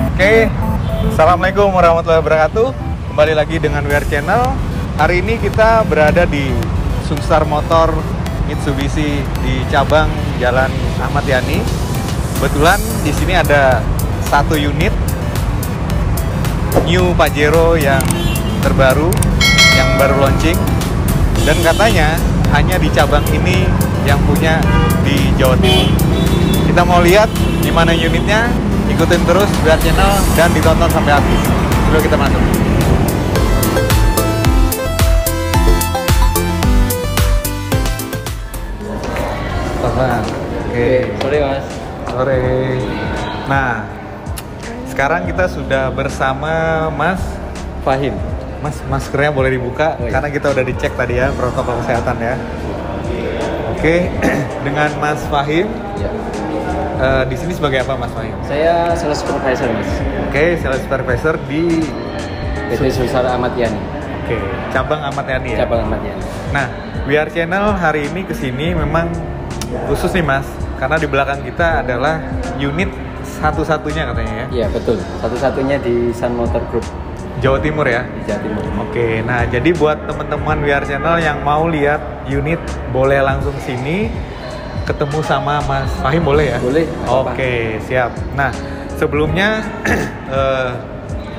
Oke, Assalamualaikum warahmatullahi wabarakatuh. Kembali lagi dengan WR Channel. Hari ini kita berada di Sungsar Motor Mitsubishi di cabang Jalan Ahmad Yani. Kebetulan di sini ada satu unit New Pajero yang terbaru, yang baru launching, dan katanya hanya di cabang ini yang punya di Jawa Timur. Kita mau lihat gimana unitnya, ikutin terus WR Channel dan ditonton sampai habis. Sebelum kita masuk. Oke, Sore mas. sore. Nah, sekarang kita sudah bersama Mas Fahim. Mas, maskernya boleh dibuka karena kita udah dicek tadi ya protokol kesehatan ya. Oke, dengan Mas Fahim. Ya. Di sini sebagai apa Mas Fahim? Saya sales supervisor mas. Oke, sales supervisor di PT Sungsar Ahmad Yani. Oke, cabang Ahmad Yani ya. Cabang Ahmad Yani. Nah, WR Channel hari ini kesini memang khusus nih Mas, karena di belakang kita adalah unit satu-satunya katanya ya. Iya betul. Satu-satunya di Sun Motor Group Jawa Timur ya. di Jawa Timur. Oke, nah jadi buat teman-teman WR Channel yang mau lihat unit boleh langsung sini ketemu sama Mas Fahim boleh ya? Boleh. Oke, siap. Nah, sebelumnya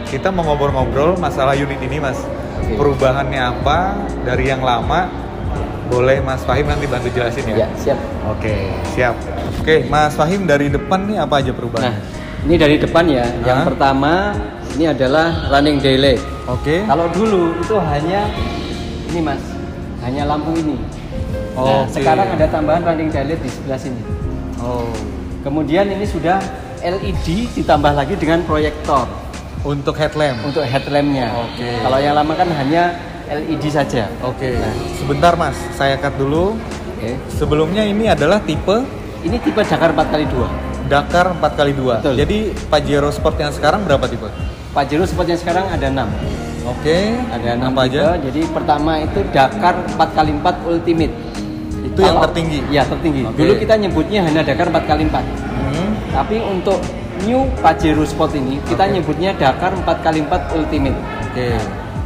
kita mau ngobrol-ngobrol masalah unit ini Mas. Oke. Perubahannya apa dari yang lama? Boleh Mas Fahim nanti bantu jelasin ya? Ya siap. Oke, siap. Oke, Mas Fahim dari depan nih apa aja perubahan? Nah ini dari depan ya. Yang pertama ini adalah running daylight. Oke. Kalau dulu itu hanya ini mas, hanya lampu ini. Nah, Oke. sekarang ada tambahan running daylight di sebelah sini. Oh, Kemudian ini sudah LED ditambah lagi dengan proyektor untuk headlamp. untuk headlampnya. Oke. Kalau yang lama kan hanya LED saja. Oke. Sebentar Mas, saya cut dulu. Oke. Sebelumnya ini adalah tipe Ini tipe Dakar 4x2. Dakar 4x2. Betul. Jadi Pajero Sport yang sekarang berapa tipe? Pajero Sport yang sekarang ada 6. Oke. Ada 6 apa tipe. aja? Jadi pertama itu Dakar 4x4 Ultimate. Itu yang tertinggi. Ya, tertinggi. Oke. Dulu kita nyebutnya hanya Dakar 4x4. Tapi untuk New Pajero Sport ini kita Oke. nyebutnya Dakar 4x4 Ultimate. Oke.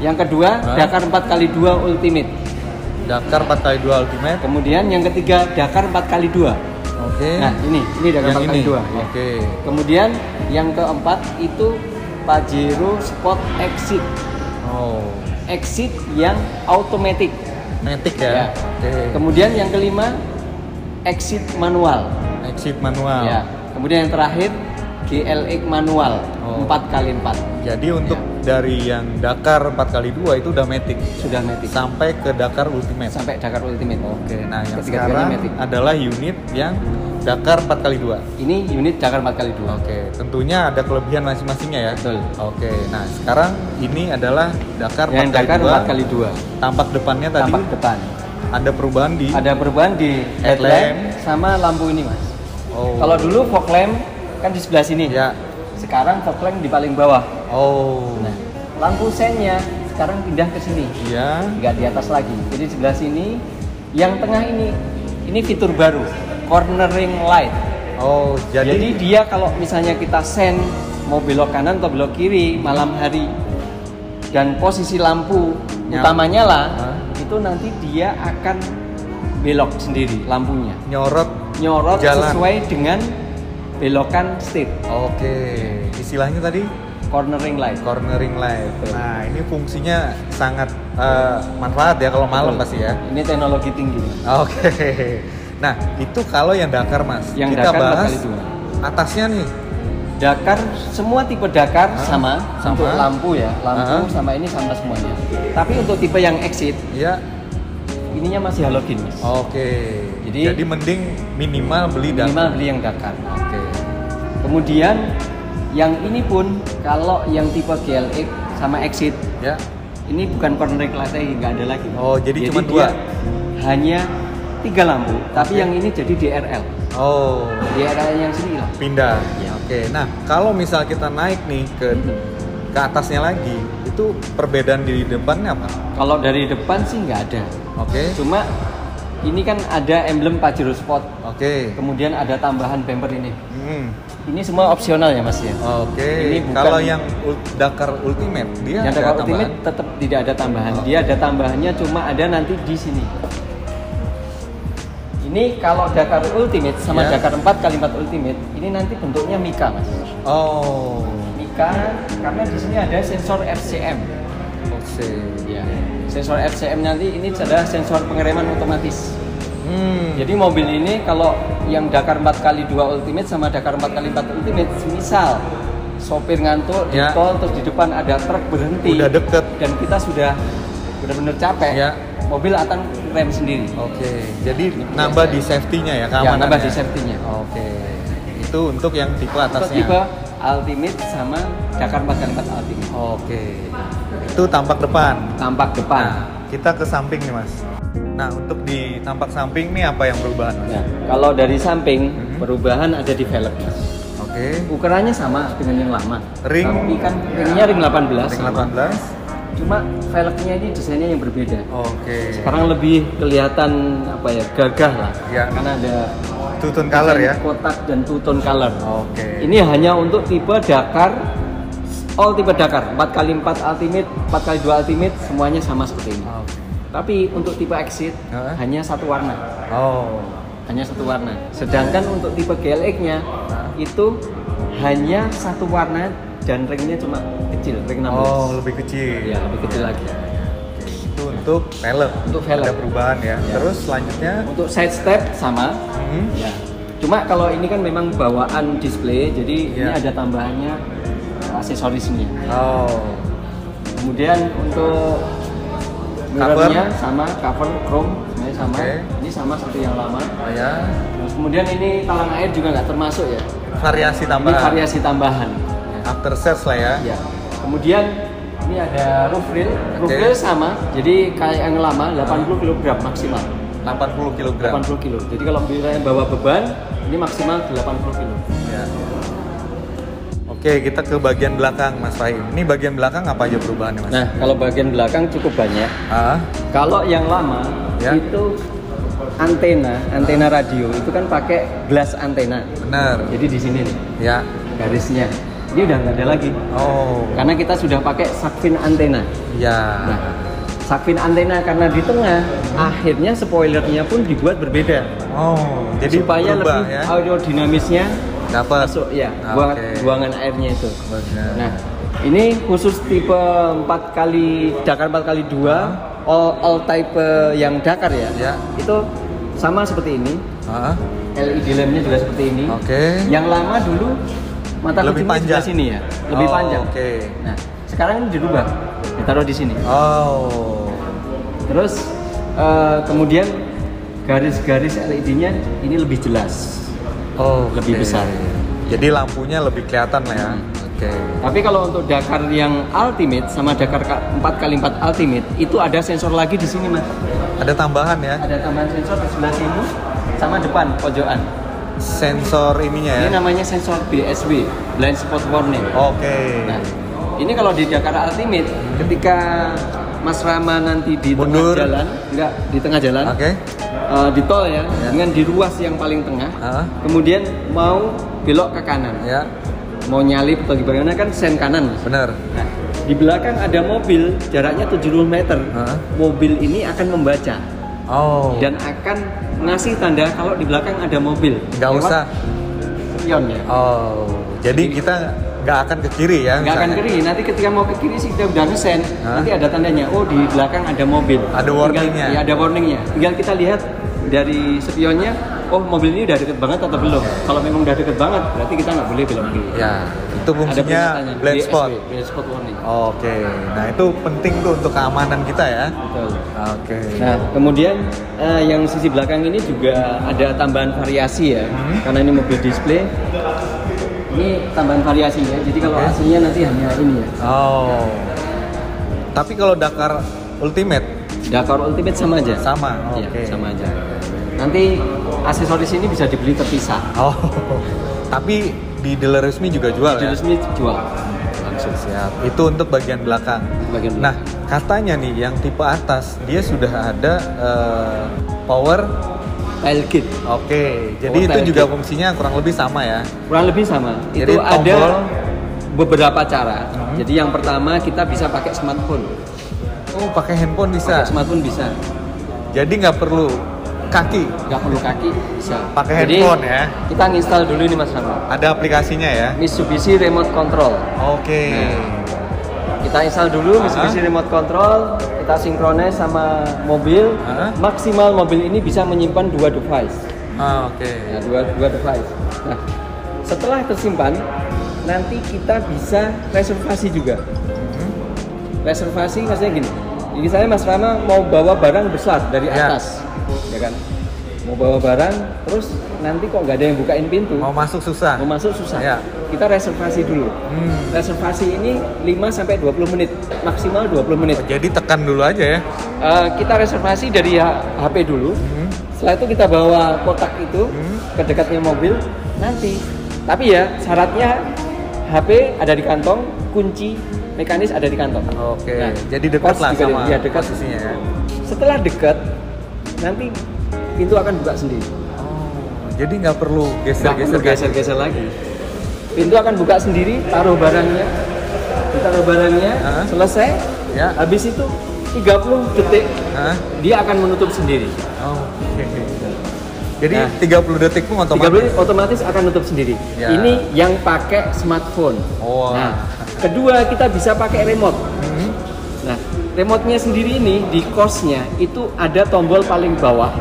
Yang kedua Dakar 4x2 Ultimate. Dakar 4x2 Ultimate. Kemudian yang ketiga Dakar 4x2. Oke. Nah, ini Dakar yang 4x2 ini. ya. Oke. Kemudian yang keempat itu Pajero Sport Exit. Oh. Exit yang automatic. Matic Ya. ya. Oke. Kemudian yang kelima Exit manual. Exit manual. Ya. Kemudian yang terakhir GLX manual Oh. 4x4. Jadi untuk dari yang Dakar 4x2 itu udah Matic. Sudah matic. Sampai ke Dakar Ultimate. Sampai Dakar Ultimate. Oke, nah yang Ketiga-tiganya sekarang matic. adalah unit yang Dakar 4x2. Ini unit Dakar 4x2. Oke, tentunya ada kelebihan masing-masingnya ya. Betul. Oke, nah sekarang ini adalah Dakar Yang 4x2. Dakar 4x2. Tampak depannya tadi Tampak depan. ada perubahan di. Ada perubahan di Headlamp. headlamp sama lampu ini, Mas. Oh. Kalau dulu fog lamp kan di sebelah sini. Ya. Sekarang fog lamp di paling bawah. Oh. Nah, lampu sennya sekarang pindah ke sini. Iya. Nggak di atas lagi. Jadi di sebelah sini, yang tengah ini fitur baru, cornering light. Oh, Jadi jadi dia kalau misalnya kita sen mau belok kanan atau belok kiri malam hari dan posisi lampu Nyala. utama nyala, Hah? itu nanti dia akan belok sendiri lampunya. Nyorot Jalan. sesuai dengan belokan state, Oke. Istilahnya tadi cornering light. cornering light. Betul. Nah, ini fungsinya sangat manfaat ya kalau malam pasti ya. Ini teknologi tinggi. Oke. Nah, itu kalau yang Dakar, Mas. Yang Kita Dakar bahas 4x2. atasnya nih. Dakar semua tipe Dakar sama sama. untuk lampu ya, lampu Ah. sama ini sama semuanya. Tapi untuk tipe yang exit Ya. ininya masih halogen, Mas. Oke. Jadi- Jadi mending minimal beli Dakar. Minimal beli yang Dakar. Oke. Kemudian yang ini pun kalau yang tipe GLX sama Exit Ya. ini bukan cornering light lagi, nggak ada lagi. Oh, jadi cuma dia dua? Hanya 3 lampu, tapi Oke. yang ini jadi DRL. Oh. DRL yang sini hilang. Pindah. Ya. Oke. Nah, kalau misal kita naik nih ke atasnya lagi, itu perbedaan di depannya apa? Kalau dari depan sih nggak ada. Oke. Cuma ini kan ada emblem Pajero Sport. Oke. Kemudian ada tambahan bumper ini. Hmm. Ini semua opsional ya Mas ya. Oke. Ini bukan- Kalau yang Dakar Ultimate dia Yang ada Dakar tambahan? Ultimate tetap tidak ada tambahan. Dia ada tambahannya cuma ada nanti di sini. Ini kalau Dakar Ultimate sama Ya. Dakar 4x4 Ultimate ini nanti bentuknya Mika Mas. Oh. Mika karena di sini ada sensor FCM. Oke. Ya. Sensor FCM nanti ini adalah sensor pengereman otomatis. Jadi mobil ini kalau yang Dakar 4x2 Ultimate sama Dakar 4x4 Ultimate, misal sopir ngantuk di Ya. tol terus di depan ada truk berhenti Udah deket. dan kita sudah benar-benar capek, Ya. mobil akan rem sendiri. Oke. Jadi nambah di safety-nya ya, Ya, keamanannya. nambah di safety-nya. Oke. Itu untuk yang tipe Untuk atasnya. tipe Ultimate sama Dakar 4x4 Ultimate. Oke. Itu tampak depan. Tampak depan. Nah, kita ke samping nih Mas. Nah, untuk di tampak samping nih apa yang berubah? Mas? Nah, kalau dari samping perubahan ada di velg Mas. Oke. Ukurannya sama dengan yang lama. Ring? Tapi kan ringnya ring 18. Ring sama. 18. Cuma velgnya ini desainnya yang berbeda. Oke. Sekarang lebih kelihatan apa ya, gagah lah. Ya. Karena ada Two-tone color ya. kotak dan two-tone color. Oke. Ini hanya untuk tipe Dakar, all tipe Dakar, 4x4 Ultimate, 4x2 Ultimate semuanya sama seperti ini. Oke. Tapi untuk tipe Exit Hah? hanya satu warna. Oh. Hanya satu warna. Sedangkan untuk tipe GLX-nya itu hanya satu warna dan ringnya cuma kecil, ring 16. Oh, lebih kecil. Ya, lebih kecil lagi. Itu untuk velg. Untuk velg. Ada perubahan ya. Ya. Terus selanjutnya Untuk side step sama. Ya. Cuma kalau ini kan memang bawaan display, jadi ini Ya. ada tambahannya aksesorisnya. Oh. Kemudian untuk mirrornya sama, cover chrome sebenarnya sama. Oke. Ini sama seperti yang lama. Oh ya. Terus kemudian ini talang air juga nggak termasuk ya. Variasi Ini tambahan. variasi tambahan. After sales lah ya. Ya. Kemudian ini ada roof rail. Roof Oke. rail sama. Jadi kayak yang lama 80 kg maksimal. 80 kg. 80 kg. Jadi kalau misalnya bawa beban ini maksimal 80 kg. Ya. Oke, kita ke bagian belakang Mas Fahim. Ini bagian belakang apa aja perubahannya Mas? Nah, kalau bagian belakang cukup banyak. Ah, Kalau yang lama Ya. itu antena radio itu kan pakai glass antena. benar. Jadi di sini nih Ya. garisnya. Ini udah nggak ada lagi. Oh. Karena kita sudah pakai Shark-fin antena. Ya. Nah, Shark-fin antena karena di tengah, akhirnya spoilernya pun dibuat berbeda. Oh, jadi supaya berubah lebih ya. aerodinamisnya Dapat. masuk ya, Oke. buangan airnya itu. Benar. Nah, ini khusus tipe 4 kali Dakar 4x2 all type yang Dakar ya. Ya. Itu sama seperti ini. Ah, LED lampnya juga seperti ini. Oke. Yang lama dulu mata Lebih kucingnya panjang. sebelah sini ya, lebih Oh, panjang. oke. Nah, sekarang ini dirubah, ditaruh di sini. Oh. Terus kemudian garis-garis LED-nya ini lebih jelas. Oh, Lebih oke. besar. Jadi lampunya lebih kelihatan lah ya. Oke. Tapi kalau untuk Dakar yang Ultimate sama Dakar 4x4 Ultimate itu ada sensor lagi di sini Mas. Ada tambahan ya. Ada tambahan sensor di sebelah sini sama depan pojokan. Sensor ininya ya. Ini namanya sensor BSW, Blind Spot Warning. Oke. Nah, ini kalau di Dakar Ultimate ketika Mas Rama nanti di Mundur. tengah jalan, enggak di tengah jalan, Oke. di tol ya, dengan di ruas yang paling tengah, Ah. kemudian mau belok ke kanan, Ya, mau nyalip atau gimana kan sen kanan. Mas. benar. Nah, di belakang ada mobil, jaraknya 70 meter. Hah? Mobil ini akan membaca Oh. dan akan ngasih tanda kalau di belakang ada mobil. Nggak Lewat usah. spion ya. Oh. Jadi kita nggak akan ke kiri ya? Nggak akan misalnya? kiri. Nanti ketika mau ke kiri sih kita udah ngesen. Hah? Nanti ada tandanya. Oh di belakang ada mobil. Ada warningnya? Ya ada warningnya. Tinggal kita lihat dari spionnya. Oh mobil ini udah deket banget atau belum? Kalau memang udah deket banget, berarti kita nggak boleh belok kiri. Ya, itu fungsinya peringatannya. blind BSW, spot. blind spot warning. Oke. Nah, itu penting tuh untuk keamanan kita ya. Betul. Oke. Nah, kemudian yang sisi belakang ini juga ada tambahan variasi ya, karena ini mobil display. Ini tambahan variasinya. Jadi kalau Oke. aslinya nanti hanya ini ya. Oh. Tapi kalau Dakar Ultimate Dakar Ultimate sama aja. sama. Iya, Oke. sama aja. Nanti aksesoris ini bisa dibeli terpisah. Oh. Tapi di dealer resmi juga jual Di ya? resmi jual. Langsung siap. Itu untuk bagian belakang. Bagian Nah, katanya nih yang tipe atas dia sudah ada power tailgate. Oke, jadi Power itu tailgate. juga fungsinya kurang lebih sama ya. Kurang lebih sama. Jadi Itu ada tombol. beberapa cara. Jadi yang pertama kita bisa pakai smartphone. Oh, pakai handphone bisa. Pakai smartphone bisa. Jadi nggak perlu kaki, Nggak perlu kaki, bisa. pakai Jadi, handphone ya. kita install dulu ini Mas Rama. Ada aplikasinya ya. Mitsubishi Remote Control. Oke. Kita install dulu Mitsubishi Remote Control, kita sinkronis sama mobil. Maksimal mobil ini bisa menyimpan 2 device. Oke. Ya, dua device. Nah, setelah tersimpan, nanti kita bisa reservasi juga. Reservasi maksudnya gini. Ini saya Mas Rama mau bawa barang besar dari Ya. atas, ya kan? Mau bawa barang, terus nanti kok nggak ada yang bukain pintu. Mau masuk susah. Mau masuk susah. Ya. Kita reservasi dulu. Reservasi ini 5-20 menit, maksimal 20 menit. Jadi tekan dulu aja ya. Kita reservasi dari HP dulu. Setelah itu kita bawa kotak itu ke dekatnya mobil. Nanti, tapi ya syaratnya HP ada di kantong, kunci mekanis ada di kantong. Oke. Nah, Jadi dekat pas lah juga sama ya, dekat. posisinya ya. Setelah dekat, nanti pintu akan buka sendiri. Jadi nggak perlu Nggak perlu geser-geser kaki. geser-geser lagi. Pintu akan buka sendiri, taruh barangnya, ditaruh barangnya, selesai. Ya. Habis itu 30 detik dia akan menutup sendiri. Oke. Jadi Nah, 30 detik pun 30 otomatis. detik otomatis akan nutup sendiri. Ya. Ini yang pakai smartphone. Oh. Nah, kedua kita bisa pakai remote. Nah, remote-nya sendiri ini di kosnya itu ada tombol paling bawah.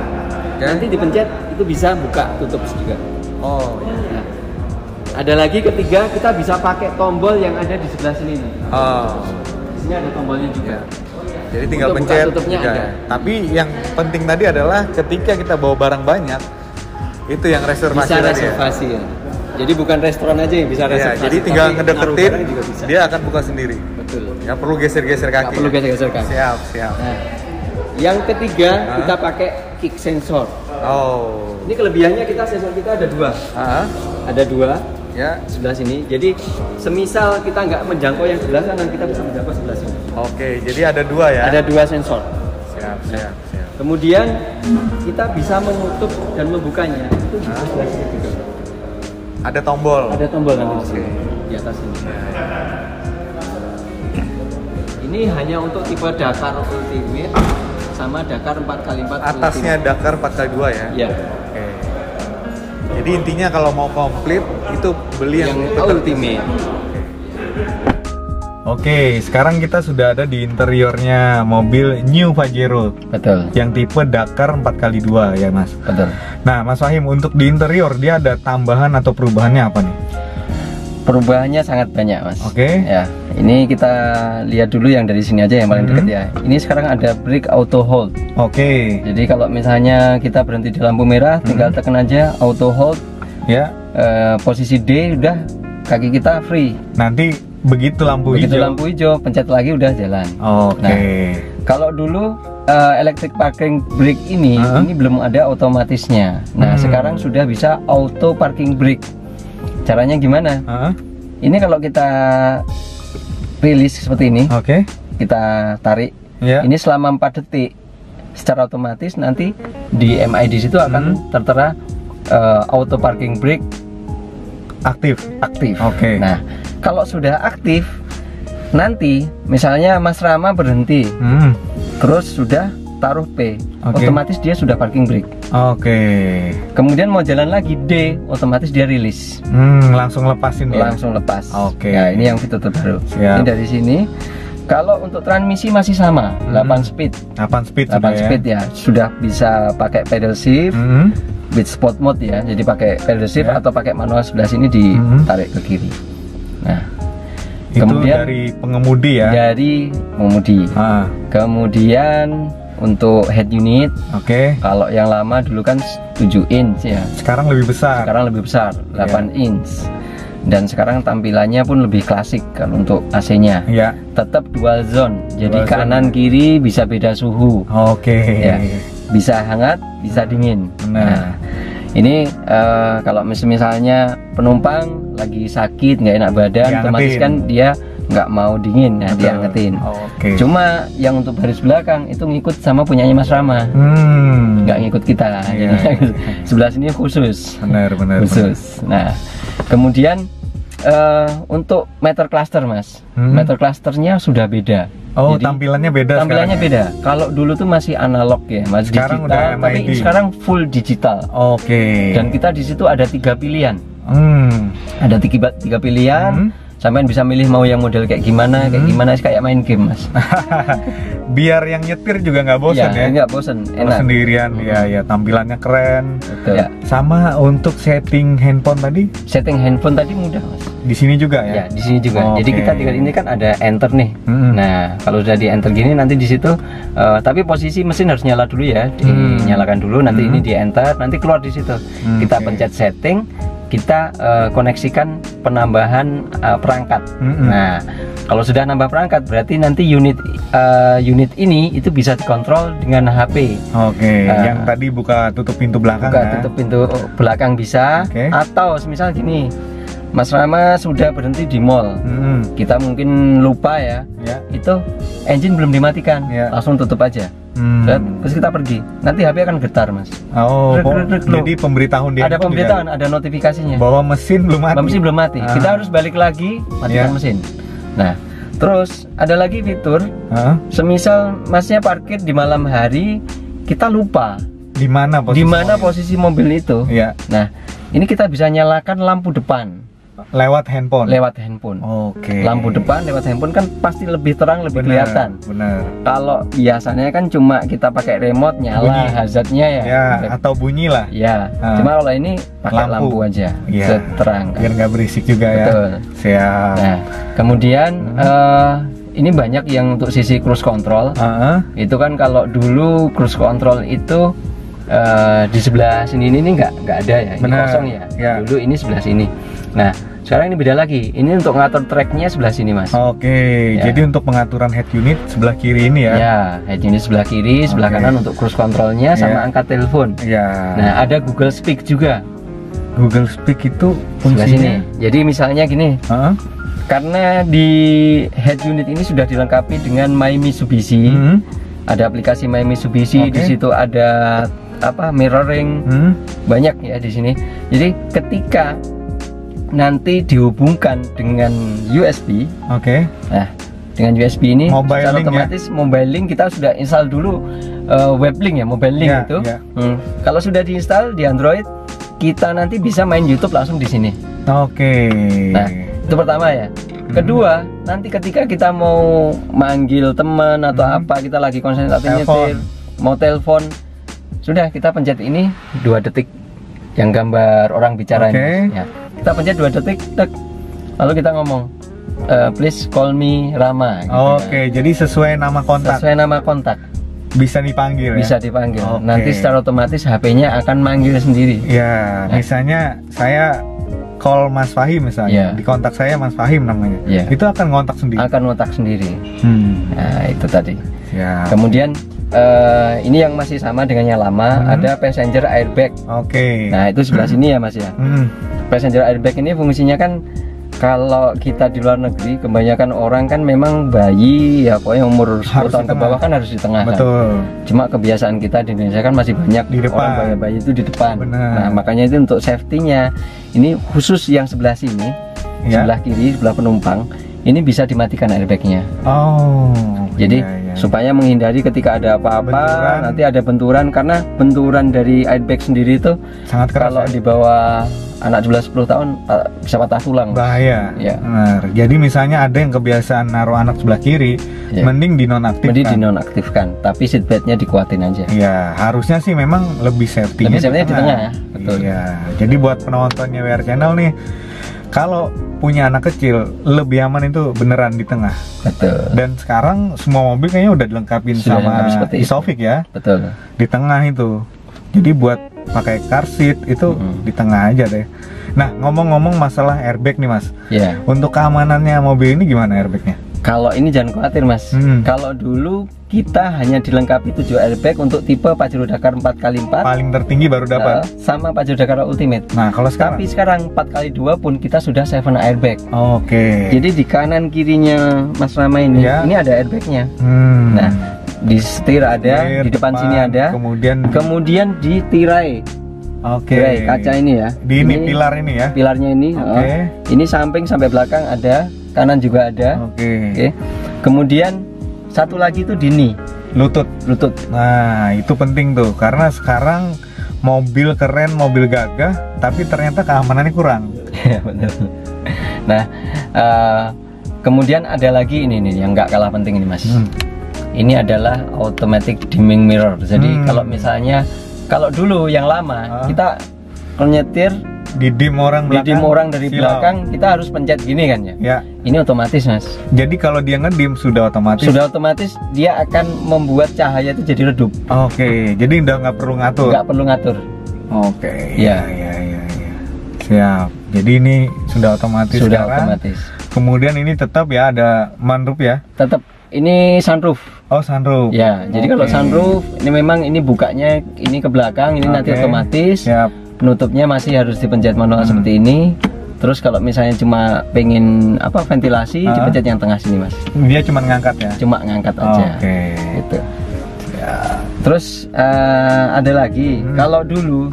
Nanti dipencet itu bisa buka tutup juga. Oh. Nah, ada lagi ketiga kita bisa pakai tombol yang ada di sebelah sini nih. Oh. Di sini ada tombolnya juga. Jadi tinggal Untuk buka pencet. tutupnya juga. ada. Tapi yang penting tadi adalah ketika kita bawa barang banyak, itu yang reservasi Bisa tadi reservasi ya. Jadi bukan restoran aja yang bisa ya. Iya, reservasi. jadi tinggal tapi ngedeketin, naruh barang juga bisa. dia akan buka sendiri. Betul. Nggak perlu geser-geser kaki. Nggak perlu geser-geser kaki. Siap, siap. Nah, yang ketiga kita pakai kick sensor. Oh. Ini kelebihannya sensor kita ada dua. Ada dua. Ya. Sebelah sini. Jadi semisal kita nggak menjangkau yang sebelah sana, kita bisa menjangkau sebelah sini. Oke, jadi ada dua ya. Ada dua sensor. Siap, siap, siap. Kemudian kita bisa menutup dan membukanya itu di sebelah sini juga. Ada tombol. Ada tombol nanti di Oke. sini, di atas ini. Ini hanya untuk tipe Dakar Ultimate sama Dakar 4x4 Atasnya Ultimate. Dakar 4x2 ya. Iya. Oke. Jadi intinya kalau mau komplit itu beli yang Ultimate. Oke, sekarang kita sudah ada di interiornya mobil New Pajero Betul. yang tipe Dakar 4x2 ya Mas. Betul. Nah Mas Wahim, untuk di interior dia ada tambahan atau perubahannya apa nih? Perubahannya sangat banyak Mas. Oke. Ya, ini kita lihat dulu yang dari sini aja yang paling dekat ya. Ini sekarang ada brake auto hold. Oke. Jadi kalau misalnya kita berhenti di lampu merah, tinggal tekan aja auto hold. Ya. Posisi D udah kaki kita free. Nanti begitu lampu Begitu hijau. lampu hijau, pencet lagi udah jalan. Oke. Nah, kalau dulu electric parking brake ini belum ada otomatisnya. Nah, sekarang sudah bisa auto parking brake. Caranya gimana? Ini kalau kita rilis seperti ini, kita tarik. Ini selama 4 detik secara otomatis nanti di MID situ akan tertera auto parking brake aktif. Oke. Nah, kalau sudah aktif, nanti misalnya Mas Rama berhenti, terus sudah taruh P, otomatis dia sudah parking brake. Oke. Kemudian mau jalan lagi D, otomatis dia rilis. Langsung lepasin ya. Langsung lepas. Oke. Nah, ini yang fitur terbaru. Siap. Ini dari sini. Kalau untuk transmisi masih sama, 8 speed. 8 speed 8 sudah speed ya. Sudah bisa pakai pedal shift. With sport mode ya, jadi pakai pedal shift atau pakai manual sebelah sini ditarik ke kiri. Nah, itu kemudian dari pengemudi ya. Dari pengemudi. Kemudian untuk head unit, kalau yang lama dulu kan 7 inch ya. Sekarang lebih besar. Sekarang lebih besar, 8 inch. Dan sekarang tampilannya pun lebih klasik kan untuk AC-nya. Ya. Tetap dual zone. Jadi Dual kanan zone. kiri bisa beda suhu. Ya. Bisa hangat, bisa dingin. Nah, ini kalau misalnya penumpang lagi sakit nggak enak badan, otomatis kan dia nggak mau dingin ya Betul. diangetin. Oke. Cuma yang untuk baris belakang itu ngikut sama punyanya Mas Rama, nggak ngikut kita lah. Iya. Sebelah sini khusus. Benar. Khusus. Nah, kemudian untuk meter cluster Mas, meter clusternya sudah beda. Oh, Jadi, tampilannya beda. tampilannya sekarang ya? beda. Kalau dulu tuh masih analog ya, masih Sekarang digital, udah tapi MID. sekarang full digital. Oke. Dan kita di situ ada 3 pilihan. Hmm. Ada tiga pilihan. Sampean bisa milih mau yang model kayak gimana, kayak main game Mas. Biar yang nyetir juga nggak bosan ya. Nggak bosan, Kalau enak. sendirian, ya tampilannya keren. Betul. Ya. Sama untuk setting handphone tadi, Setting handphone tadi mudah Mas. di sini juga ya. Ya, di sini juga. Oke. Jadi kita tinggal ini kan ada enter nih. Nah, kalau udah di enter gini nanti di situ tapi posisi mesin harus nyala dulu ya. Dinyalakan dulu, nanti ini di enter, nanti keluar di situ. Kita Oke. pencet setting, kita koneksikan penambahan perangkat. Nah, kalau sudah nambah perangkat berarti nanti unit ini itu bisa dikontrol dengan HP. Oke. Yang tadi buka tutup pintu belakang Buka ya. tutup pintu belakang bisa. Oke. Atau misal gini, Mas Rama sudah berhenti di mall, kita mungkin lupa ya, Ya. itu engine belum dimatikan, Ya. langsung tutup aja. Terus kita pergi, nanti HP akan getar Mas. Oh, Rek, jadi pemberitahuan dia Ada pemberitahuan, ada notifikasinya. bahwa mesin belum mati. Mesin belum mati, kita harus balik lagi matikan Ya. mesin. Nah, terus ada lagi fitur, Hah? semisal Masnya parkir di malam hari, kita lupa Di mana posisi? di mana mobil? posisi mobil itu. Ya, Nah, ini kita bisa nyalakan lampu depan lewat handphone. lewat handphone. Oke. Lampu depan lewat handphone kan pasti lebih terang, lebih kelihatan. Bener. Kalau biasanya kan cuma kita pakai remote nyala Bunyi. hazardnya ya. Ya, atau bunyi lah. Ya, Ah. cuma kalau ini pakai Lampu. lampu aja, Iya. terang. Biar nggak berisik juga ya. Betul. Siap. Nah, kemudian ini banyak yang untuk sisi cruise control. Itu kan kalau dulu cruise control itu di sebelah sini ini nggak ada ya, ini Benar. kosong ya. Ya. Dulu ini sebelah sini. Nah, sekarang ini beda lagi. Ini untuk ngatur tracknya sebelah sini Mas. Oke, Ya. jadi untuk pengaturan head unit sebelah kiri ini ya. Ya, head unit sebelah kiri, sebelah Oke. kanan untuk cruise controlnya sama Ya. angkat telepon. Ya. Nah, ada Google Speak juga Google Speak itu sebelah sini. fungsinya. Jadi misalnya gini, Heeh. karena di head unit ini sudah dilengkapi dengan My Mitsubishi, ada aplikasi My Mitsubishi, Oke. di situ ada mirroring, banyak ya di sini. Jadi ketika nanti dihubungkan dengan USB, Oke. nah dengan USB ini Mobile secara link ya? otomatis mobile link kita sudah install dulu web link ya, mobile link Ya, itu. ya. Kalau sudah diinstal di Android, kita nanti bisa main YouTube langsung di sini. Oke. Nah, itu pertama ya. Kedua, nanti ketika kita mau manggil teman atau apa, kita lagi konsentrasi nyetir, mau telepon, sudah kita pencet ini 2 detik yang gambar orang bicara ini. Ya. Kita pencet 2 detik, tek. Lalu kita ngomong, please call me Rama. Gitu. Oke, jadi sesuai nama kontak. Sesuai nama kontak, Bisa dipanggil bisa ya. dipanggil. Oke. Nanti secara otomatis HP-nya akan manggil sendiri. Ya, misalnya saya call Mas Fahim misalnya, Ya. di kontak saya Mas Fahim namanya. Ya. Itu akan ngontak sendiri. Akan kontak sendiri. Nah, itu tadi. Ya. Kemudian ini yang masih sama dengan yang lama, ada passenger airbag. Oke. Nah, itu sebelah sini ya Mas ya. Passenger airbag ini fungsinya kan kalau kita di luar negeri, kebanyakan orang kan memang bayi ya, pokoknya umur 10 Harus tahun di ke tengah. bawah kan harus di tengah kan. Betul. Cuma kebiasaan kita di Indonesia kan masih banyak Di depan. orang bayi itu di depan. Benar. Nah, makanya itu untuk safety-nya ini khusus yang sebelah sini, Ya. sebelah kiri, sebelah penumpang, ini bisa dimatikan airbag-nya. Oh. Jadi iya. supaya menghindari ketika ada apa-apa Benturan. nanti ada benturan, karena benturan dari airbag sendiri itu sangat keras. kalau ya? di bawah anak 11-10 tahun bisa patah tulang. Bahaya. Ya. Benar. Jadi misalnya ada yang kebiasaan naruh anak sebelah kiri, Ya. mending dinonaktifkan. Jadi dinonaktifkan, tapi seatbeltnya dikuatin aja. Ya, harusnya sih memang lebih safety-nya Lebih safety-nya di tengah, betul. Iya. Jadi buat penontonnya WR Channel nih, kalau punya anak kecil lebih aman itu beneran di tengah. Betul. Dan sekarang semua mobil kayaknya udah dilengkapin Sudah sama dilengkapi seperti itu. Isofix ya, Betul. di tengah itu. Jadi buat pakai car seat itu di tengah aja deh. Nah, ngomong-ngomong masalah airbag nih Mas, Ya. untuk keamanannya mobil ini gimana airbagnya? Kalau ini jangan khawatir Mas. Kalau dulu kita hanya dilengkapi 7 airbag untuk tipe Pajero Dakar 4x4. Paling tertinggi baru dapat. Sama Pajero Dakar Ultimate. Nah, kalau sekarang? Tapi sekarang 4x2 pun kita sudah 7 airbag. Oke. Jadi di kanan kirinya Mas Rama ini ada airbagnya. Nah, di setir ada, di depan sini ada. Kemudian di tirai. Tirai kaca ini ya. Ini pilar ini ya. Pilarnya ini. Ini samping sampai belakang ada. Kanan juga ada. Oke. Kemudian satu lagi itu dini lutut. Nah, itu penting tuh karena sekarang mobil keren, mobil gagah, tapi ternyata keamanannya kurang. Ya benar. Nah, kemudian ada lagi ini nih yang nggak kalah penting ini Mas. Ini adalah automatic dimming mirror. Jadi kalau misalnya kalau dulu yang lama kita nyetir didim orang dari belakang, kita harus pencet gini kan ya. Ini otomatis Mas. Jadi kalau dia ngedim sudah otomatis dia akan membuat cahaya itu jadi redup. Jadi udah nggak perlu ngatur. Ya. Siap. Jadi ini sudah otomatis. Kemudian ini tetap ya ada sunroof ya. Tetap ini sunroof. Sunroof. Ya, jadi kalau sunroof ini memang ini bukanya ini ke belakang, ini nanti otomatis. Siap. Penutupnya masih harus dipencet manual seperti ini. Terus kalau misalnya cuma pengen ventilasi, dipencet yang tengah sini Mas. Dia cuma ngangkat ya? Cuma ngangkat aja. Gitu. Ya. Terus ada lagi, kalau dulu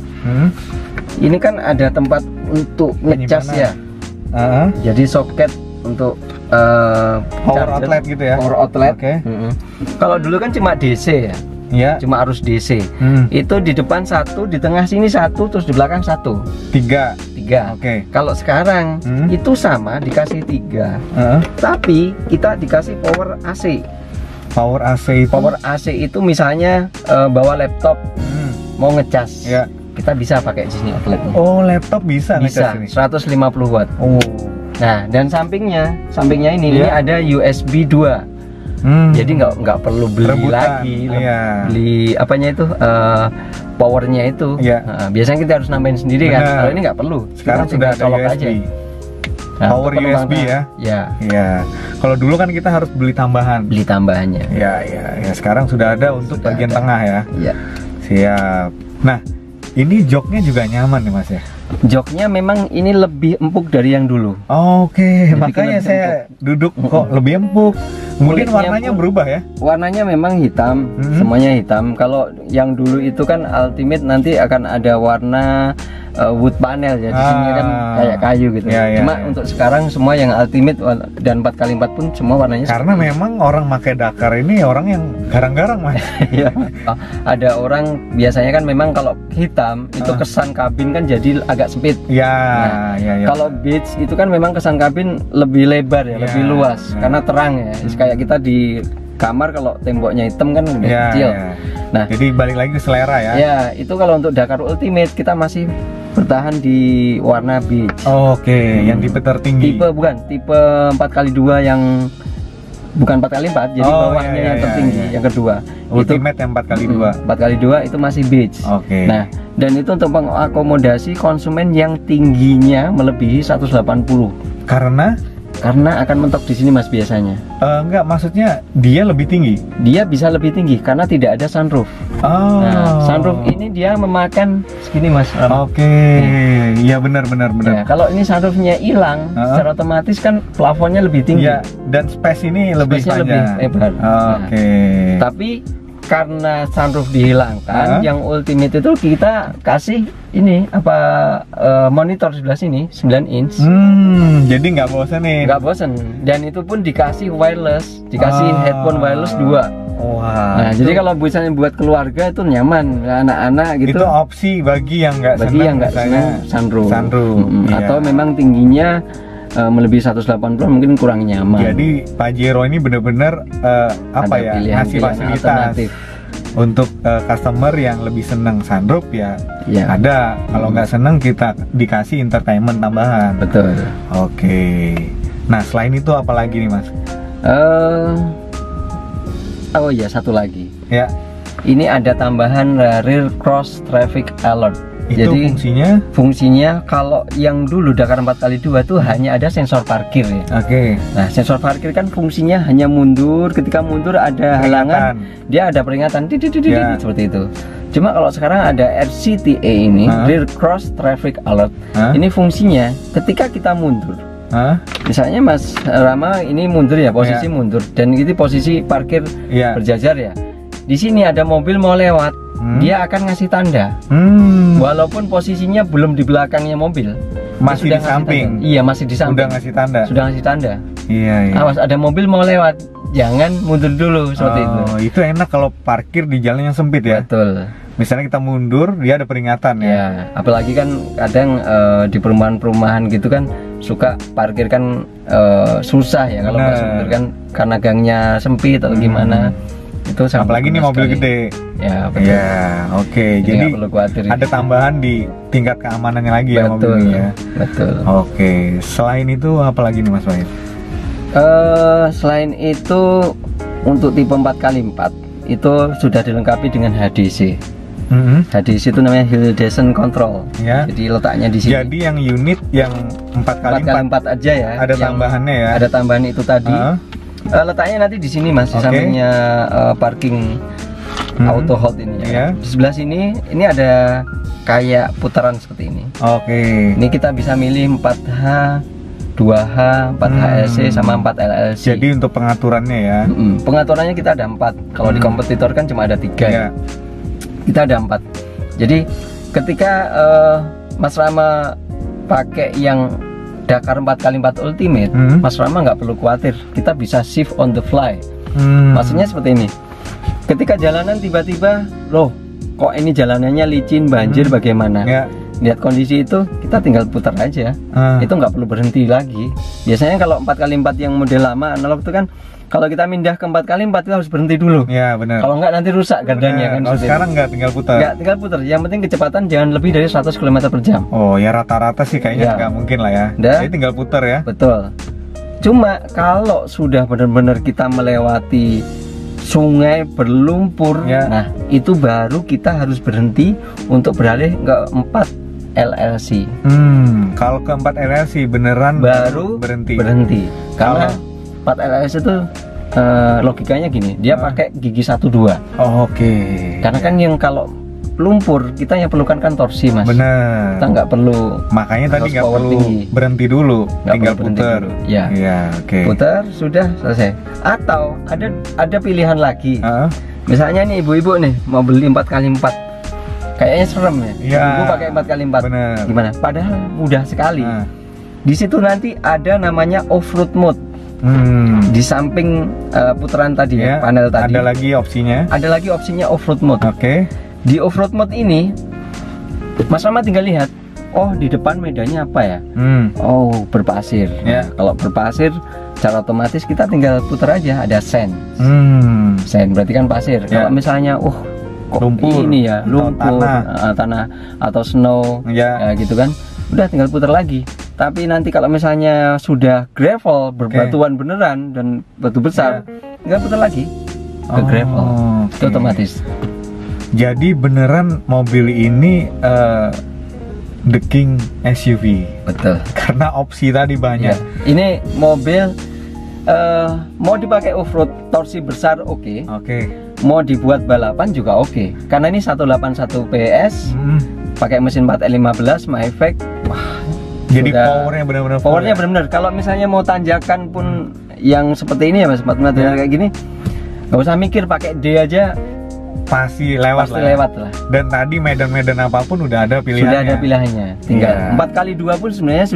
ini kan ada tempat untuk ngecas ya. Jadi soket untuk power outlet gitu ya. Power outlet. Kalau dulu kan cuma DC ya. Cuma arus DC. Itu di depan satu, di tengah sini satu, terus di belakang satu. Tiga. Kalau sekarang itu sama dikasih 3. Tapi kita dikasih power AC. Power AC itu misalnya bawa laptop mau ngecas. Kita bisa pakai di sini outlet. Laptop bisa ngecas ini. 150 watt. Nah, dan sampingnya ini ada USB 2. Jadi nggak perlu beli lagi, beli apanya itu powernya itu. Biasanya kita harus nambahin sendiri kan. Kalau ini nggak perlu. Sekarang sudah ada USB. Aja. Power USB ya. Kalau dulu kan kita harus beli tambahan. Beli tambahannya. Ya. Sekarang sudah ada untuk bagian tengah ya. Siap. Nah, ini joknya juga nyaman nih Mas ya. Joknya memang ini lebih empuk dari yang dulu. Makanya saya duduk kok lebih empuk. Kemudian warnanya berubah ya? Warnanya memang hitam, semuanya hitam. Kalau yang dulu itu kan Ultimate nanti akan ada warna wood panel ya. Di sini kan kayak kayu gitu. Cuma untuk sekarang semua yang Ultimate dan 4x4 pun semua warnanya karena memang orang pakai Dakar ini orang yang garang-garang Mas. Ada orang biasanya kan memang kalau hitam itu kesan kabin kan jadi agak sempit. Kalau beige itu kan memang kesan kabin lebih lebar ya, lebih luas karena terang ya. Kayak kita di kamar kalau temboknya hitam kan udah kecil. Nah, jadi balik lagi ke selera ya. Itu kalau untuk Dakar Ultimate kita masih bertahan di warna beige. Yang tipe tertinggi. Tipe 4x2 yang bukan 4x4, jadi bawahnya yang tertinggi, yang kedua. Ultimate yang 4x2. 4x2 itu masih beige. Nah, dan itu untuk mengakomodasi konsumen yang tingginya melebihi 180. Karena akan mentok di sini Mas biasanya. Enggak, maksudnya dia lebih tinggi. Dia bisa lebih tinggi karena tidak ada sunroof. Nah, sunroof ini dia memakan segini Mas. Iya benar. Kalau ini sunroofnya hilang, secara otomatis kan plafonnya lebih tinggi. Dan space ini lebih panjang. Lebih lebar. Tapi karena sunroof dihilangkan, yang Ultimate itu kita kasih ini monitor sebelah sini 9 inch. Jadi nggak bosan nih. Nggak bosan. Dan itu pun dikasih wireless, dikasih headphone wireless 2. Nah, jadi kalau misalnya buat keluarga itu nyaman, anak-anak gitu. Itu opsi bagi yang nggak senang sunroof. Atau memang tingginya melebihi 180 mungkin kurang nyaman. Jadi Pajero ini benar-benar ngasih fasilitas alternatif untuk customer yang lebih senang sunroof ya. Ada. Kalau nggak senang kita dikasih entertainment tambahan. Betul. Nah, selain itu apa lagi nih Mas? Satu lagi. Ini ada tambahan rear cross traffic alert. Itu Jadi fungsinya kalau yang dulu Dakar 4x2 tuh hanya ada sensor parkir ya. Oke. Nah, sensor parkir kan fungsinya hanya mundur, ketika mundur ada halangan, dia ada peringatan seperti itu. Cuma kalau sekarang ada RCTA ini, Rear Cross Traffic Alert. Ini fungsinya ketika kita mundur. Misalnya Mas Rama ini mundur ya, posisi mundur, dan ini posisi parkir berjajar ya. Di sini ada mobil mau lewat, dia akan ngasih tanda. Walaupun posisinya belum di belakangnya mobil, masih di samping. Iya, masih di samping. Sudah ngasih tanda. Sudah ngasih tanda. Iya. Awas ada mobil mau lewat, jangan mundur dulu seperti itu. Itu enak kalau parkir di jalan yang sempit ya. Betul. Misalnya kita mundur, dia ada peringatan ya. Ya, apalagi kan kadang di perumahan-perumahan gitu kan suka parkir kan susah ya kalau nggak mundur kan karena gangnya sempit atau gimana. Itu apalagi ini mobil gede. Ya, betul. Ya, oke. Jadi perlu khawatir ada tambahan di tingkat keamanannya lagi ya mobilnya. Betul. Oke. Selain itu apa lagi nih Mas Wahid? Selain itu untuk tipe 4x4 itu sudah dilengkapi dengan HDC. HDC itu namanya Hill Descent Control. Ya. Jadi letaknya di sini. Jadi yang unit yang 4x4 aja ya. Ada tambahannya ya. Ada tambahan itu tadi. Letaknya nanti di sini Mas, di sampingnya parking auto hold ini ya. Di sebelah sini ini ada kayak putaran seperti ini. Ini kita bisa milih 4H, 2H, 4HLC sama 4LLC. Jadi untuk pengaturannya ya. Pengaturannya kita ada 4. Kalau di kompetitor kan cuma ada 3 ya. Kita ada 4. Jadi ketika Mas Rama pakai yang Dakar 4x4 Ultimate, Mas Rama nggak perlu khawatir, kita bisa shift on the fly. Maksudnya seperti ini, ketika jalanan tiba-tiba, loh kok ini jalanannya licin, banjir, bagaimana? Lihat kondisi itu, kita tinggal putar aja. Itu nggak perlu berhenti lagi. Biasanya kalau 4x4 yang model lama analog itu kan, kalau kita pindah ke 4x4 kita harus berhenti dulu. Ya benar. Kalau nggak nanti rusak gardannya kan. Kalau sekarang nggak, tinggal putar. Nggak, tinggal putar. Yang penting kecepatan jangan lebih dari 100 km/jam. Oh ya, rata-rata sih kayaknya nggak mungkin lah ya. Jadi tinggal putar ya. Betul. Cuma kalau sudah benar-benar kita melewati sungai berlumpur, nah itu baru kita harus berhenti untuk beralih ke 4LLC. Kalau ke 4LLC beneran baru berhenti. Karena 4LLC itu logikanya gini, dia pakai gigi 1-2. Karena kan yang kalau lumpur kita yang perlukan kan torsi Mas. Bener. Kita nggak perlu. Makanya tadi nggak perlu berhenti dulu, tinggal putar. Ya. Putar sudah selesai. Atau ada pilihan lagi. Misalnya nih ibu-ibu nih mau beli 4x4. Kayaknya serem ya. Ibu pakai 4x4. Bener. Gimana? Padahal mudah sekali. Di situ nanti ada namanya off-road mode. Di samping putaran tadi ya, panel tadi. Ada lagi opsinya. Ada lagi opsinya off-road mode. Di off-road mode ini, Mas Rama tinggal lihat. Oh, di depan medannya apa ya? Oh, berpasir. Nah, kalau berpasir, secara otomatis kita tinggal putar aja. Ada sand. Sand berarti kan pasir. Kalau misalnya, kok lumpur ini ya, lumpur, tanah atau snow, ya gitu kan. Udah tinggal putar lagi. Tapi nanti kalau misalnya sudah gravel, berbatuan beneran dan batu besar, tinggal putar lagi ke gravel. Itu otomatis. Jadi beneran mobil ini the king SUV. Betul. Karena opsi tadi banyak. Ini mobil mau dipakai off-road, torsi besar mau dibuat balapan juga karena ini 181 PS, pakai mesin 4L15 Mavic. Jadi powernya benar-benar. Kalau misalnya mau tanjakan pun yang seperti ini ya Mas, kayak gini, nggak usah mikir, pakai D aja pasti lewat lah. Dan tadi medan-medan apapun udah ada pilihannya. Sudah ada pilihannya. Tinggal 4x2 pun sebenarnya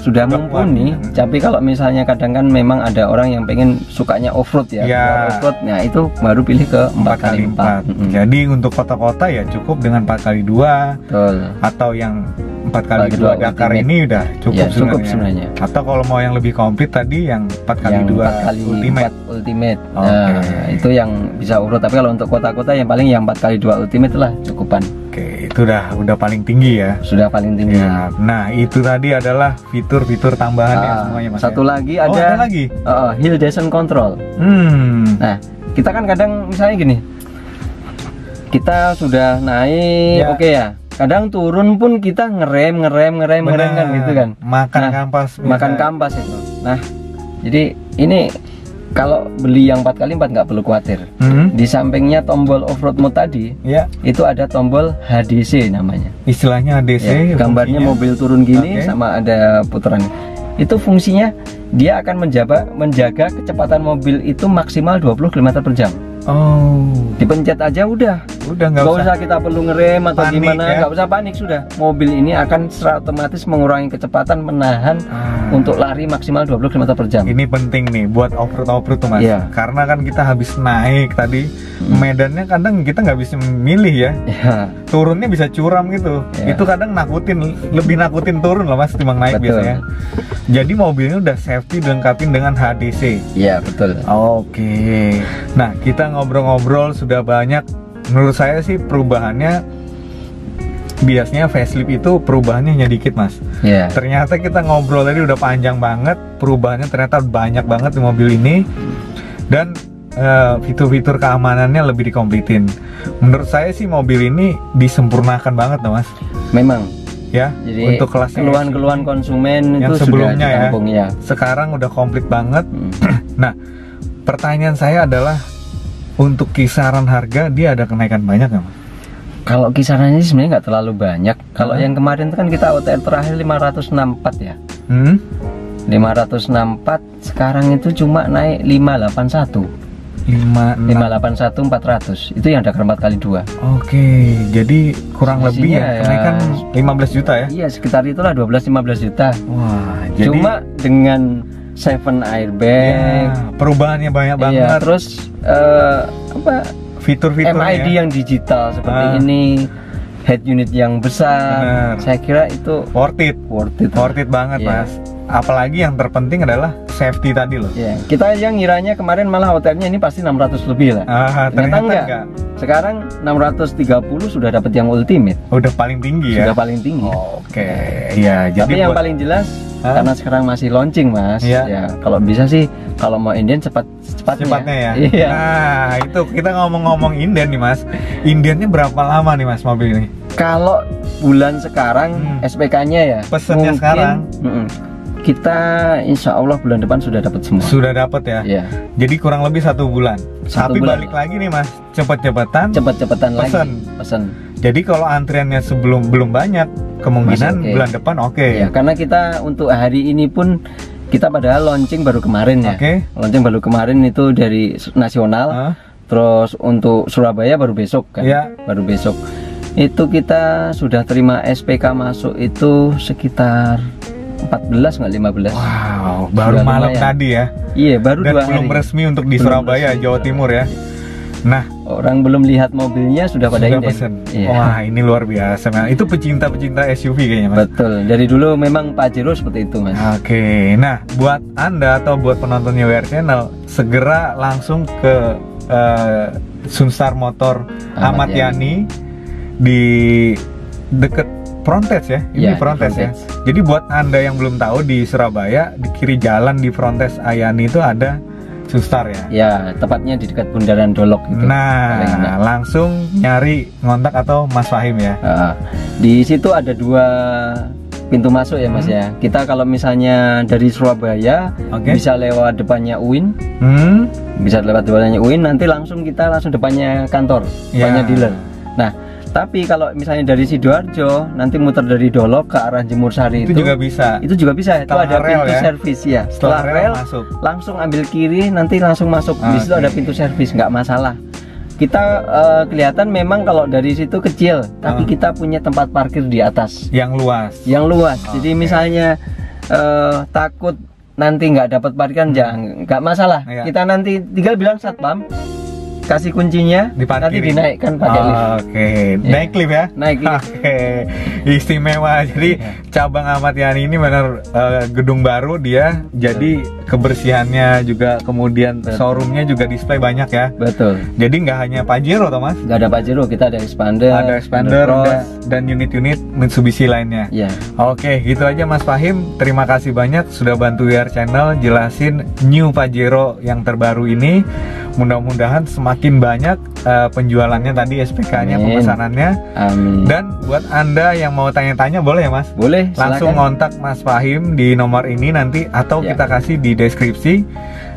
sudah mumpuni. Tapi kalau misalnya kadang kan memang ada orang yang pengen sukanya off-road ya. Off-road, nah itu baru pilih ke 4x4. Jadi untuk kota-kota ya cukup dengan 4x2. Betul. Atau yang 4x2 Dakar ini udah cukup sebenarnya. Atau kalau mau yang lebih komplit tadi yang 4x2 Ultimate. Nah, itu yang bisa off-road. Tapi kalau untuk kota-kota yang paling yang 4x2 Ultimate lah cukupan. Itu udah paling tinggi ya. Sudah paling tinggi. Nah, itu tadi adalah fitur-fitur tambahan ya semuanya Mas. Satu lagi ada Hill Descent Control. Nah, kita kan kadang misalnya gini, kita sudah naik, kadang turun pun kita ngerem kan gitu kan. Makan kampas. Makan kampas itu. Nah, jadi ini kalau beli yang 4x4 nggak perlu khawatir. Di sampingnya tombol off-road mode tadi, itu ada tombol HDC namanya. Istilahnya HDC. Ya, gambarnya fungsinya mobil turun gini, sama ada putaran. Itu fungsinya dia akan menjaga kecepatan mobil itu maksimal 20 km per jam. Oh, dipencet aja udah nggak usah kita perlu ngerem atau panik, gimana, nggak usah panik, sudah mobil ini akan secara otomatis mengurangi kecepatan, menahan untuk lari maksimal 20 km per jam. Ini penting nih buat off-road tuh Mas, karena kan kita habis naik tadi medannya kadang kita nggak bisa milih ya, turunnya bisa curam gitu, itu kadang lebih nakutin turun loh Mas timbang naik. Betul. Biasanya. Jadi mobilnya udah safety dilengkapin dengan HDC. Iya betul. Oke. Nah kita ngobrol-ngobrol sudah banyak. Menurut saya sih perubahannya, biasanya facelift itu perubahannya hanya dikit Mas. Ternyata kita ngobrol tadi udah panjang banget, perubahannya ternyata banyak banget di mobil ini. Dan fitur-fitur keamanannya lebih dikomplitin. Menurut saya sih mobil ini disempurnakan banget loh Mas. Memang. Ya, jadi untuk kelas keluhan konsumen yang itu sebelumnya sudah ya. Sekarang udah komplit banget. Nah, pertanyaan saya adalah untuk kisaran harga dia ada kenaikan banyak nggak Mas? Kalau kisarannya sebenarnya nggak terlalu banyak. Kalau yang kemarin kan kita OTR terakhir 564 ya. 564, sekarang itu cuma naik 581. 581 400 itu yang Dakar 4x2. Oke, jadi kurang lebih ya kenaikan 15 juta ya? Iya, sekitar itulah 12-15 juta. Wah, jadi cuma dengan 7 airbag, perubahannya banyak banget. Terus fitur-fiturnya MID yang digital seperti ini, head unit yang besar. Saya kira itu worth it banget Mas. Apalagi yang terpenting adalah safety tadi loh. Kita yang ngiranya kemarin malah OTR-nya ini pasti 600 lebih lah. Ternyata enggak. Sekarang 630 sudah dapat yang ultimate. Udah paling tinggi ya? Sudah paling tinggi. Oke. Ya, tapi yang paling jelas karena sekarang masih launching Mas. Ya, kalau bisa sih kalau mau inden cepatnya ya. Nah, itu kita ngomong-ngomong inden nih Mas. Indennya berapa lama nih Mas mobil ini? Kalau bulan sekarang SPK-nya ya. Pesennya mungkin, sekarang. Kita insya Allah bulan depan sudah dapat semua. Sudah dapat ya? Jadi kurang lebih 1 bulan. Tapi balik lagi nih Mas, cepet-cepetan lagi pesen. Jadi kalau antriannya belum banyak, kemungkinan bulan depan ya, karena kita untuk hari ini pun kita padahal launching baru kemarin ya. Launching baru kemarin itu dari nasional. Terus untuk Surabaya baru besok kan. Baru besok. Itu kita sudah terima SPK masuk itu sekitar 14 nggak 15. Wow, baru malam tadi ya. Iya, baru 2 hari. Dan belum resmi untuk di Surabaya, Jawa Timur ya. Nah, orang belum lihat mobilnya sudah pada pesen. Wah, ini luar biasa. Itu pecinta SUV kayaknya Mas. Betul. Dari dulu memang Pajero seperti itu Mas. Oke. Nah, buat Anda atau buat penontonnya WR Channel, segera langsung ke Sunstar Motor Ahmad Yani di deket Frontage ya, ini Frontage ya. Jadi buat Anda yang belum tahu, di Surabaya di kiri jalan di Frontage Ayani itu ada Sunstar ya. Ya, tepatnya di dekat Bundaran Dolok gitu. Nah, langsung nyari ngontak atau Mas Fahim ya. Di situ ada 2 pintu masuk ya Mas ya. Kita kalau misalnya dari Surabaya bisa lewat depannya UIN. Bisa lewat depannya UIN, nanti kita langsung depannya kantor, depannya dealer. Nah, tapi kalau misalnya dari Sidoarjo nanti muter dari Dolok ke arah Jemur Sari itu juga bisa. Itu juga bisa. Itu ada pintu servis ya. Setelah rel masuk, langsung ambil kiri, nanti langsung masuk. Di situ ada pintu servis, nggak masalah. Kita kelihatan memang kalau dari situ kecil, tapi kita punya tempat parkir di atas yang luas. Jadi misalnya takut nanti nggak dapat parkiran, jangan, nggak masalah. Kita nanti tinggal bilang satpam, kasih kuncinya, nanti dinaikkan pakai lift. Naik lift ya? Naik lift. Istimewa. Jadi cabang Ahmad Yani ini benar gedung baru dia. Jadi kebersihannya juga, kemudian showroomnya juga display banyak ya. Betul. Jadi nggak hanya Pajero Thomas? Nggak ada Pajero, kita ada Expander. Ada Expander dan unit-unit Mitsubishi lainnya. Oke, gitu aja Mas Fahim. Terima kasih banyak sudah bantu WR Channel jelasin new Pajero yang terbaru ini. Mudah-mudahan semakin banyak penjualannya tadi, SPK-nya, Amin. pemesanannya. Amin. Dan buat Anda yang mau tanya-tanya boleh ya Mas? Boleh, Langsung silakan. kontak Mas Fahim di nomor ini nanti, atau Ya. kita kasih di deskripsi,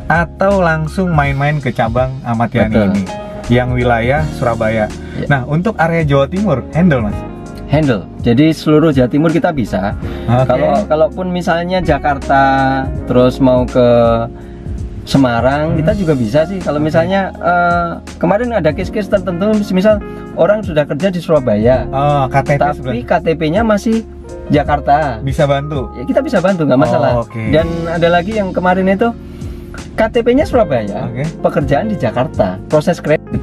atau langsung main-main ke cabang Ahmad Yani Betul. ini yang wilayah Surabaya. Ya. Nah, untuk area Jawa Timur handle Mas? Handle. Jadi seluruh Jawa Timur kita bisa. Oke. Kalaupun misalnya Jakarta terus mau ke Semarang, kita juga bisa sih. Kalau misalnya kemarin ada case-case tertentu, misal orang sudah kerja di Surabaya, Oh, KTP tapi sebenarnya KTP-nya masih Jakarta. bisa bantu. Ya, kita bisa bantu, nggak masalah. Oh, oke. Dan ada lagi yang kemarin itu KTP-nya Surabaya, Oke. pekerjaan di Jakarta, proses kredit,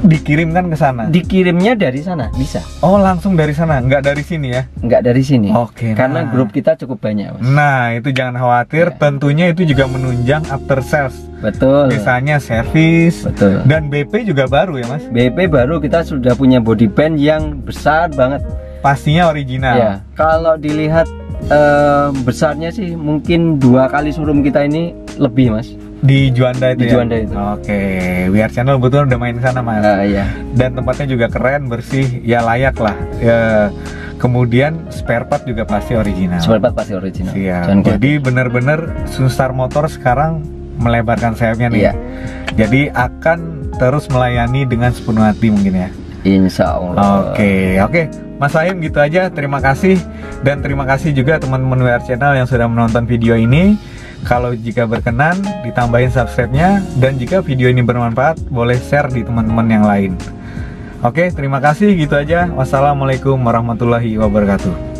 Dikirimkan ke sana. dikirimnya dari sana bisa, Oh, langsung dari sana, nggak dari sini ya? nggak dari sini. Oke, Karena nah. grup kita cukup banyak, Mas. Nah, itu jangan khawatir. Ya. Tentunya itu juga menunjang after sales. Betul. Misalnya servis. Betul. Dan BP juga baru ya Mas? BP baru kita sudah punya body band yang besar banget. Pastinya original. Ya, kalau dilihat besarnya sih mungkin 2 kali showroom kita ini lebih, Mas. Di Juanda itu Di ya? Juanda itu. Oke, We Are Channel betul udah main ke sana Mas. Iya. Dan tempatnya juga keren, bersih, ya layak lah. Ya, kemudian spare part juga pasti original. Seperempat pasti original. Siap. Jangan khawatir. Jadi benar-benar Sunstar Motor sekarang melebarkan sayapnya nih. Iya. Jadi akan terus melayani dengan sepenuh hati mungkin ya. Insya Allah. Oke, Mas Fahim gitu aja. Terima kasih, dan terima kasih juga teman-teman We Are Channel yang sudah menonton video ini. Kalau jika berkenan, ditambahin subscribe-nya, dan jika video ini bermanfaat, boleh share di teman-teman yang lain. Oke, terima kasih gitu aja. Wassalamualaikum warahmatullahi wabarakatuh.